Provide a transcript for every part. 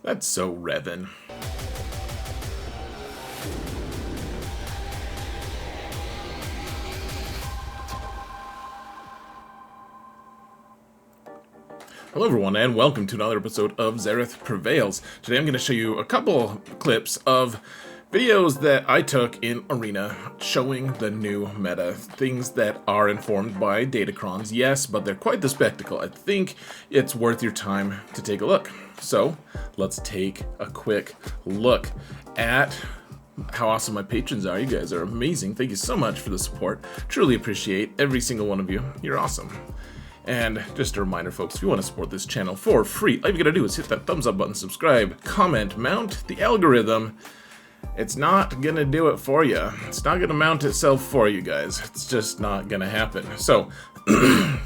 That's so Revan. Hello everyone, and welcome to another episode of Xerath Prevails. Today I'm going to show you a couple clips of videos that I took in Arena showing the new meta. Things that are informed by datacrons, yes, but they're quite the spectacle. I think it's worth your time to take a look. So, let's take a quick look at how awesome my patrons are. You guys are amazing. Thank you so much for the support. Truly appreciate every single one of you. You're awesome. And just a reminder, folks, if you want to support this channel for free, all you gotta do is hit that thumbs up button, subscribe, comment, mount the algorithm. It's not gonna do it for you. It's not gonna mount itself for you guys. It's just not gonna happen. So,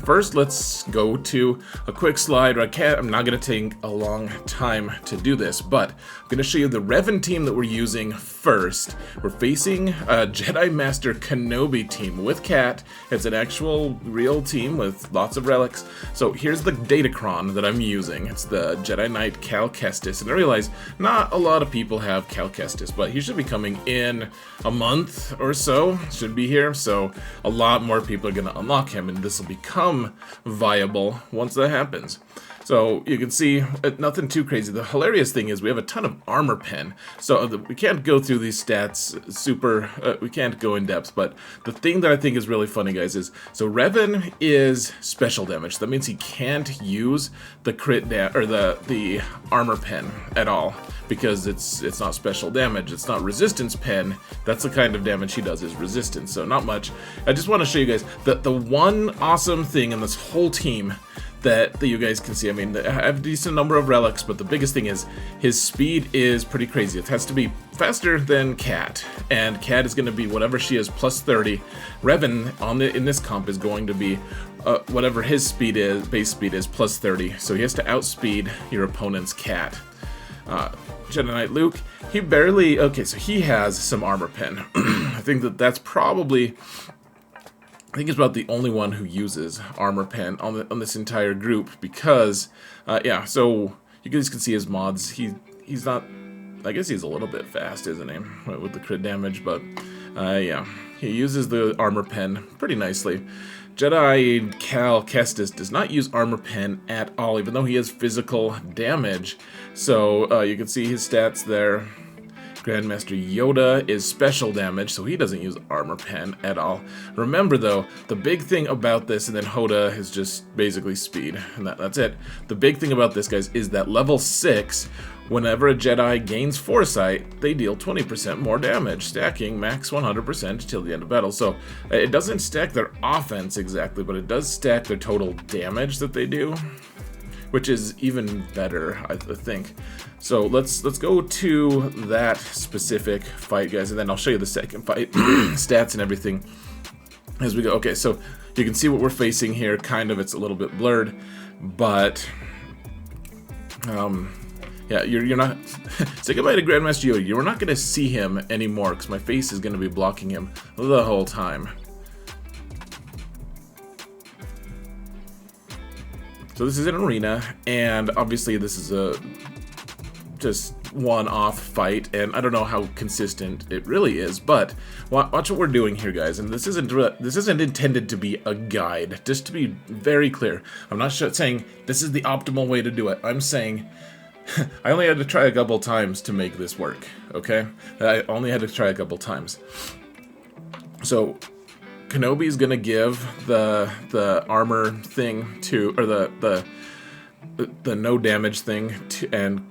first, let's go to a quick slide. I'm not going to take a long time to do this, but I'm going to show you the Revan team that we're using first. We're facing a Jedi Master Kenobi team with Cat. It's an actual real team with lots of relics. So here's the datacron that I'm using. It's the Jedi Knight Cal Kestis, and I realize not a lot of people have Cal Kestis, but he should be coming in a month or so. Should be here, so a lot more people are going to unlock him, and this will become viable once that happens. So you can see nothing too crazy. The hilarious thing is we have a ton of armor pen, so we can't go through these stats we can't go in depth, but the thing that I think is really funny, guys, is so Revan is special damage. That means he can't use the crit or the armor pen at all, because it's not special damage, it's not resistance pen. That's the kind of damage he does, is resistance, so not much. I just want to show you guys that the one awesome thing in this whole team that you guys can see. I mean, I have a decent number of relics, but the biggest thing is his speed is pretty crazy. It has to be faster than Cat, and Cat is going to be whatever she is, plus 30. Revan in this comp is going to be whatever his speed is, base speed is, plus 30. So he has to outspeed your opponent's Cat. Jedi Knight Luke, he barely, okay, so he has some armor pen. I think that's probably, I think he's about the only one who uses armor pen on this entire group, because, yeah, so you guys can see his mods. He's not, I guess he's a little bit fast, isn't he, with the crit damage, but, yeah, he uses the armor pen pretty nicely. Jedi Cal Kestis does not use armor pen at all, even though he has physical damage. So you can see his stats there. Grandmaster Yoda is special damage, so he doesn't use armor pen at all. Remember, though, the big thing about this, and then Hoda is just basically speed, and that's it. The big thing about this, guys, is that level 6, whenever a Jedi gains Foresight, they deal 20% more damage, stacking max 100% until the end of battle. So it doesn't stack their offense exactly, but it does stack their total damage that they do, which is even better, I think. So let's go to that specific fight, guys, and then I'll show you the second fight, stats and everything as we go. Okay, so you can see what we're facing here. Kind of, it's a little bit blurred, but yeah, you're not. Say goodbye to Grandmaster Yoda. You're not going to see him anymore because my face is going to be blocking him the whole time. So this is an arena, and obviously this is a just one-off fight, and I don't know how consistent it really is, but watch what we're doing here, guys. And this isn't intended to be a guide. Just to be very clear, I'm not saying this is the optimal way to do it. I'm saying I only had to try a couple times to make this work. Okay, I only had to try a couple times. So Kenobi's gonna give the armor thing to, or the no damage thing to, and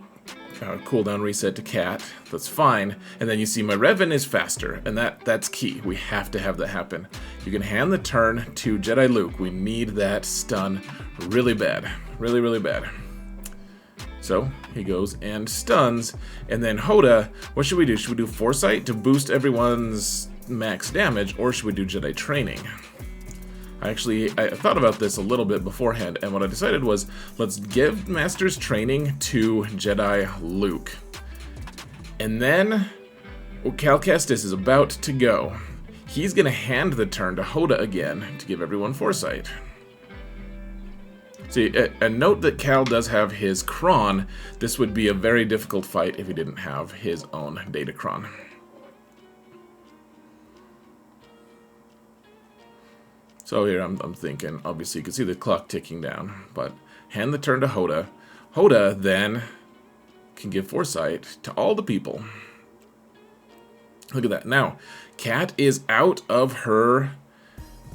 cooldown reset to Cat. That's fine. And then you see my Revan is faster, and that's key. We have to have that happen. You can hand the turn to Jedi Luke. We need that stun really bad, really bad. So he goes and stuns, and then Hoda, what should we do? Should we do Foresight to boost everyone's max damage, or should we do Jedi Training? I thought about this a little bit beforehand, and what I decided was, let's give Master's Training to Jedi Luke. And then, Cal Kestis is about to go. He's going to hand the turn to Hoda again to give everyone Foresight. See, a note that Cal does have his cron. This would be a very difficult fight if he didn't have his own data cron. So here I'm thinking, obviously you can see the clock ticking down, but hand the turn to Hoda. Hoda then can give foresight to all the people. Look at that. Now, Cat is out of her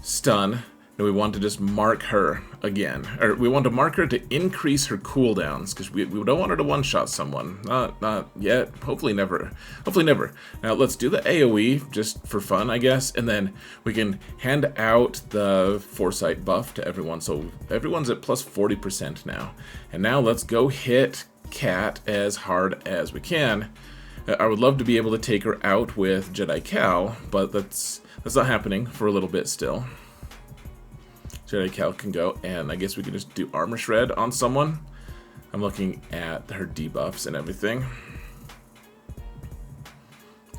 stun. And we want to just mark her again. Or we want to mark her to increase her cooldowns, because we don't want her to one-shot someone. Not yet. Hopefully never. Hopefully never. Now let's do the AoE, just for fun, I guess. And then we can hand out the foresight buff to everyone. So everyone's at plus 40% now. And now let's go hit Cat as hard as we can. I would love to be able to take her out with Jedi Cal, but that's not happening for a little bit still. Jedi Cal can go, and I guess we can just do Armor Shred on someone. I'm looking at her debuffs and everything.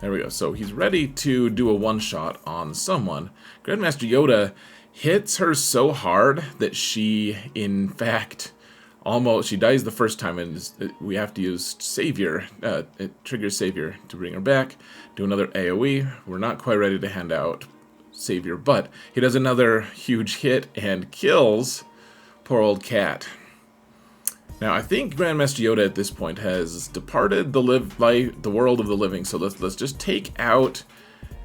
There we go. So he's ready to do a one-shot on someone. Grandmaster Yoda hits her so hard that she, in fact, she dies the first time, and we have to use Savior. It triggers Savior to bring her back. Do another AoE. We're not quite ready to hand out Savior, but he does another huge hit and kills poor old Cat. Now I think Grandmaster Yoda at this point has departed the world of the living, so let's just take out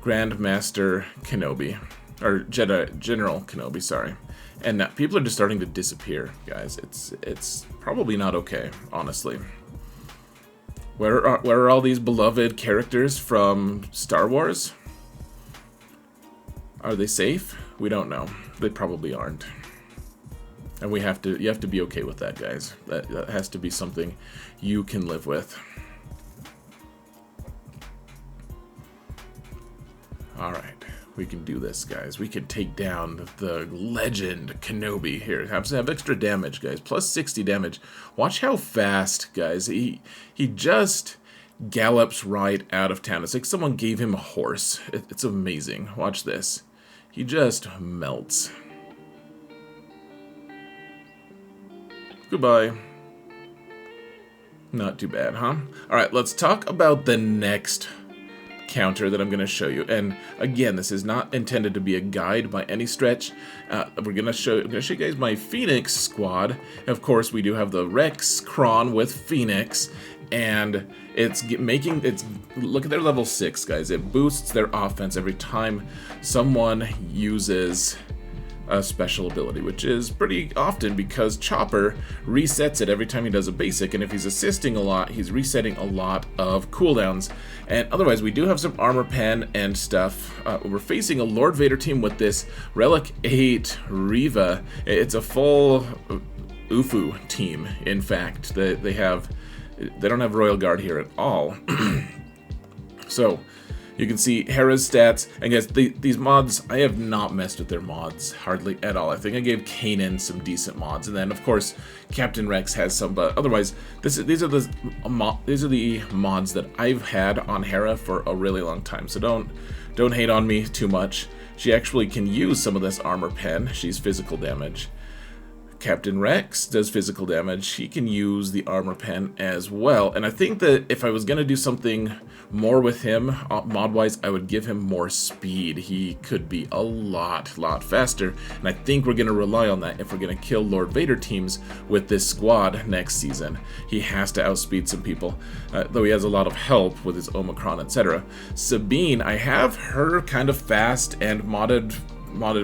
Grandmaster Kenobi, or General Kenobi, sorry. And now people are just starting to disappear, guys. It's probably not okay, honestly. Where are all these beloved characters from Star Wars? Are they safe? We don't know. They probably aren't. And you have to be okay with that, guys. That has to be something you can live with. Alright, we can do this, guys. We can take down the legend Kenobi here. Have extra damage, guys. Plus 60 damage. Watch how fast, guys. He just gallops right out of town. It's like someone gave him a horse. It's amazing. Watch this. He just melts. Goodbye. Not too bad, huh? Alright, let's talk about the next counter that I'm going to show you. And again, this is not intended to be a guide by any stretch. I'm going to show you guys my Phoenix squad. Of course, we do have the Rex cron with Phoenix. And look at their level 6, guys. It boosts their offense every time someone uses a special ability, which is pretty often because Chopper resets it every time he does a basic, and if he's assisting a lot, he's resetting a lot of cooldowns. And otherwise, we do have some armor pen and stuff. We're facing a Lord Vader team with this Relic 8 Reva. It's a full UFU team, in fact. They don't have Royal Guard here at all. So you can see Hera's stats, and guys, these mods, I have not messed with their mods hardly at all. I think I gave Kanan some decent mods, and then of course Captain Rex has some, but otherwise these are the mods that I've had on Hera for a really long time. So don't hate on me too much. She actually can use some of this armor pen. She's physical damage. Captain Rex does physical damage. He can use the armor pen as well. And I think that if I was going to do something more with him, mod-wise, I would give him more speed. He could be a lot faster. And I think we're going to rely on that if we're going to kill Lord Vader teams with this squad next season. He has to outspeed some people, though he has a lot of help with his Omicron, etc. Sabine, I have her kind of fast and modded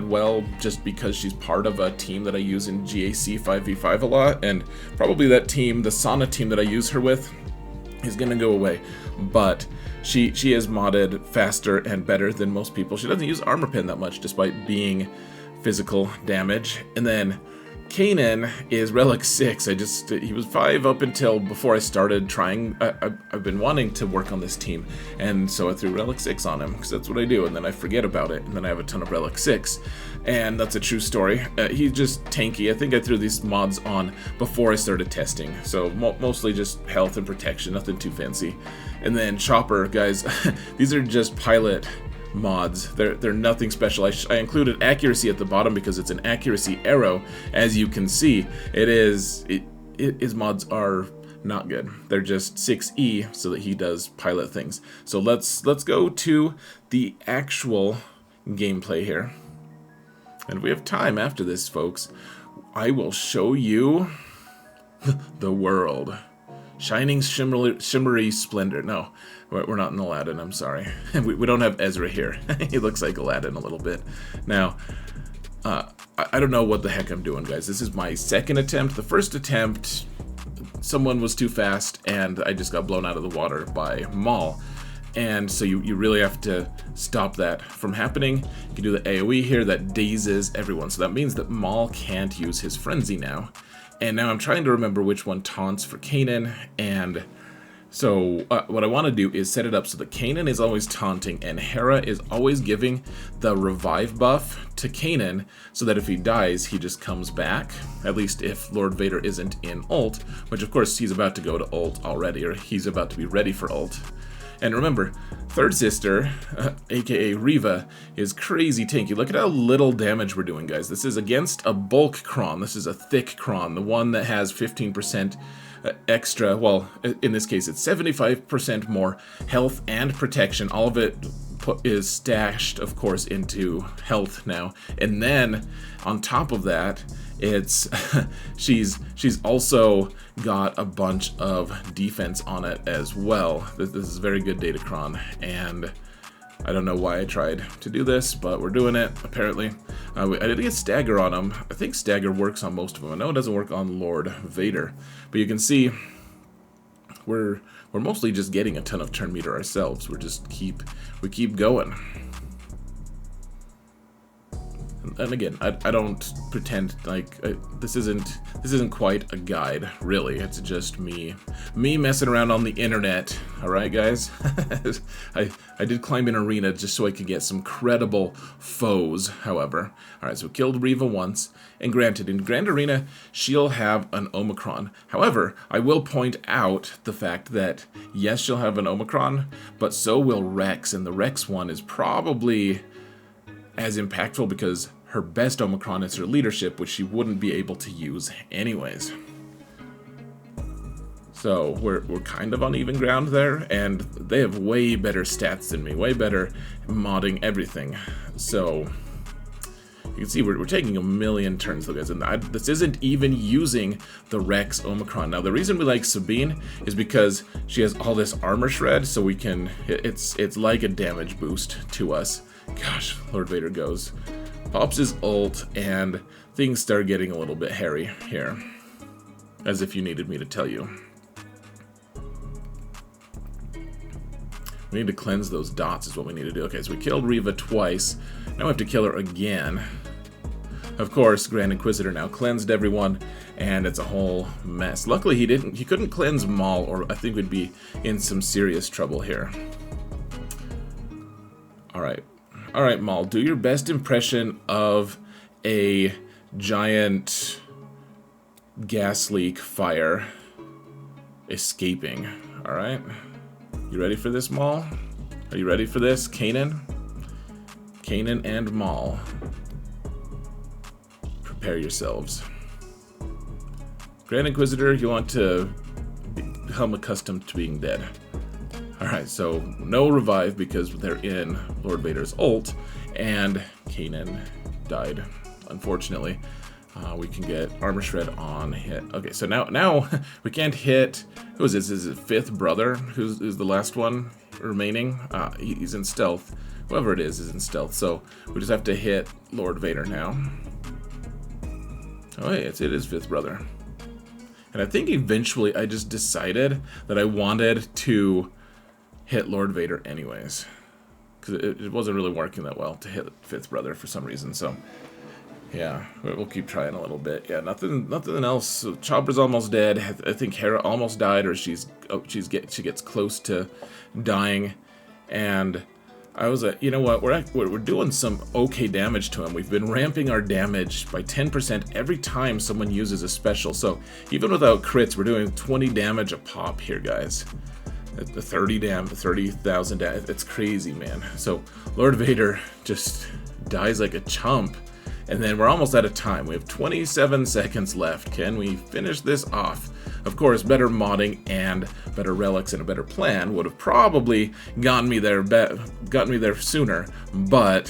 well just because she's part of a team that I use in GAC 5v5 a lot, and probably that team, the Sana team that I use her with, is gonna go away. But she is modded faster and better than most people. She doesn't use armor pen that much despite being physical damage. And then Kanan is Relic 6. He was 5 up until before I started trying. I've been wanting to work on this team, and so I threw Relic 6 on him, because that's what I do, and then I forget about it, and then I have a ton of Relic 6, and that's a true story. He's just tanky. I think I threw these mods on before I started testing, so mostly just health and protection, nothing too fancy. And then Chopper, guys, these are just pilot mods. They're nothing special. I included accuracy at the bottom because it's an accuracy arrow. As you can see, his mods are not good. They're just 6E so that he does pilot things. So let's go to the actual gameplay here. And we have time after this, folks. I will show you the world. Shining shimmery splendor. No, we're not in Aladdin, I'm sorry. We don't have Ezra here. He looks like Aladdin a little bit. Now, I don't know what the heck I'm doing, guys. This is my second attempt. The first attempt, someone was too fast, and I just got blown out of the water by Maul. And so you really have to stop that from happening. You can do the AoE here that dazes everyone. So that means that Maul can't use his frenzy now. And now I'm trying to remember which one taunts for Kanan. And so what I want to do is set it up so that Kanan is always taunting and Hera is always giving the revive buff to Kanan, so that if he dies, he just comes back. At least if Lord Vader isn't in ult, which of course he's about to go to ult already, or he's about to be ready for ult. And remember, third sister, aka Reva, is crazy tanky. Look at how little damage we're doing, guys. This is against a bulk cron. This is a thick cron, the one that has 15% extra. Well, in this case, it's 75% more health and protection. All of it is stashed, of course, into health now. And then, on top of that, it's she's also got a bunch of defense on it as well. This is very good Datacron, and I don't know why I tried to do this, but we're doing it, apparently. I did get Stagger on him. I think Stagger works on most of them. I know it doesn't work on Lord Vader, but you can see we're mostly just getting a ton of turn meter ourselves. We keep going. And again, I don't pretend like this isn't quite a guide, really. It's just me messing around on the internet. All right, guys. I did climb an arena just so I could get some credible foes. However, all right, so killed Reva once, and granted, in Grand Arena she'll have an Omicron. However, I will point out the fact that yes, she'll have an Omicron, but so will Rex, and the Rex one is probably as impactful because her best Omicron is her leadership, which she wouldn't be able to use anyways. So we're kind of on even ground there, and they have way better stats than me, way better modding everything. So you can see we're taking a million turns though, guys, and this isn't even using the Rex Omicron. Now the reason we like Sabine is because she has all this armor shred, so we can it's like a damage boost to us. Gosh, Lord Vader goes. Pops his ult, and things start getting a little bit hairy here. As if you needed me to tell you. We need to cleanse those dots is what we need to do. Okay, so we killed Reva twice. Now we have to kill her again. Of course, Grand Inquisitor now cleansed everyone, and it's a whole mess. Luckily he couldn't cleanse Maul, or I think we'd be in some serious trouble here. Alright, Maul, do your best impression of a giant gas leak fire escaping. Alright? You ready for this, Maul? Are you ready for this, Kanan? Kanan and Maul. Prepare yourselves. Grand Inquisitor, you want to become accustomed to being dead. Alright, so no revive because they're in Lord Vader's ult, and Kanan died, unfortunately. We can get armor shred on hit. Okay, so now we can't hit. Who is this? Is it fifth brother? Who's the last one remaining? He's in stealth. Whoever it is in stealth. So we just have to hit Lord Vader now. Oh, hey, it is fifth brother. And I think eventually I just decided that I wanted to hit Lord Vader anyways, because it wasn't really working that well to hit fifth brother for some reason. So yeah, we'll keep trying a little bit. Yeah, nothing else. So Chopper's almost dead. I think Hera almost died, or she gets close to dying. And I was like, you know what? We're doing some okay damage to him. We've been ramping our damage by 10% every time someone uses a special. So even without crits, we're doing 20 damage a pop here, guys. 30,000 damage. It's crazy, man. So Lord Vader just dies like a chump. And then we're almost out of time. We have 27 seconds left. Can we finish this off? Of course, better modding and better relics and a better plan would have probably gotten me there sooner, but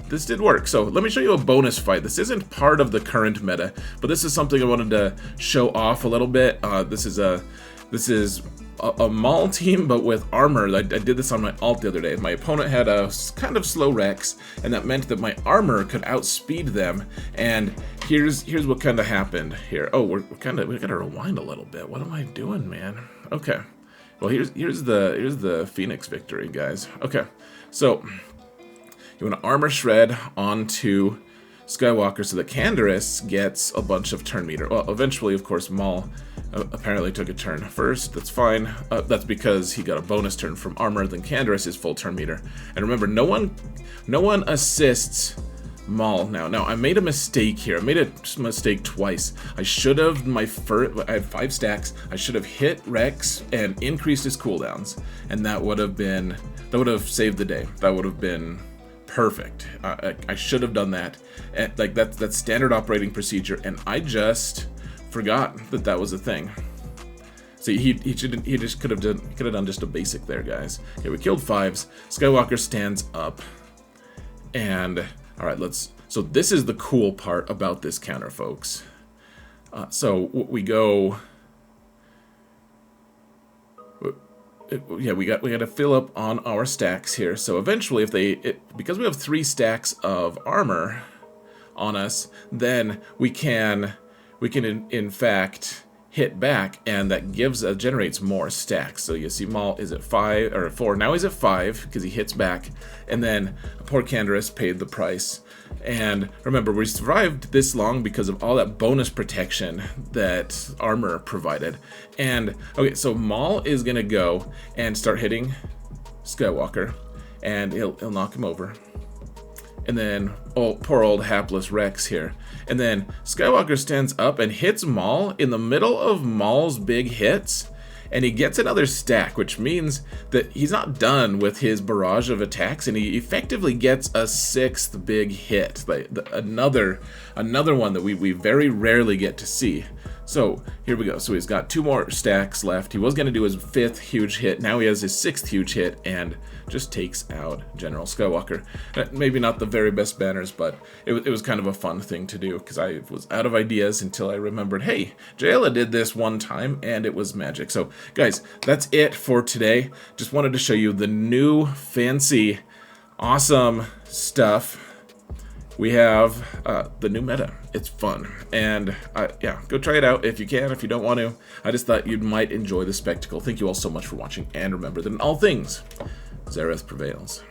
this did work. So let me show you a bonus fight. This isn't part of the current meta, but this is something I wanted to show off a little bit. This is a Maul team, but with armor. I did this on my alt the other day. My opponent had a kind of slow Rex, and that meant that my armor could outspeed them. And here's what kind of happened here. Oh, we gotta rewind a little bit. What am I doing, man? Okay. Well, here's the Phoenix victory, guys. Okay. So you want to armor shred onto Skywalker so that Canderous gets a bunch of turn meter. Well, eventually, of course, Maul apparently took a turn first. That's fine. That's because he got a bonus turn from armor. Then Canderous is full turn meter. And remember, no one assists Maul now. Now, I made a mistake here. I made a mistake twice. I should have I had 5 stacks. I should have hit Rex and increased his cooldowns, and that would have saved the day. That would have been perfect. I should have done that. And, like, that's standard operating procedure, and I just forgot that was a thing. See, he just could have done just a basic there, guys. Okay, we killed 5s. Skywalker stands up, and all right, so this is the cool part about this counter, folks. So we go. Yeah, we got to fill up on our stacks here. So eventually, because we have 3 stacks of armor on us, then we can in fact hit back, and that generates more stacks. So you see Maul is at 5 or 4. Now he's at 5 because he hits back, and then poor Canderous paid the price. And remember, we survived this long because of all that bonus protection that armor provided. And okay, so Maul is gonna go and start hitting Skywalker, and he'll knock him over. And then, oh, poor old hapless Rex here. And then Skywalker stands up and hits Maul in the middle of Maul's big hits, and he gets another stack, which means that he's not done with his barrage of attacks, and he effectively gets a 6th big hit, like another one that we very rarely get to see. So here we go. So he's got 2 more stacks left. He was going to do his 5th huge hit. Now he has his 6th huge hit and just takes out General Skywalker. Maybe not the very best banners, but it was kind of a fun thing to do because I was out of ideas until I remembered, hey, Jayla did this one time and it was magic. So guys, that's it for today. Just wanted to show you the new fancy, awesome stuff. We have the new meta. It's fun. And yeah, go try it out if you can, if you don't want to. I just thought you might enjoy the spectacle. Thank you all so much for watching. And remember that in all things, Xaereth prevails.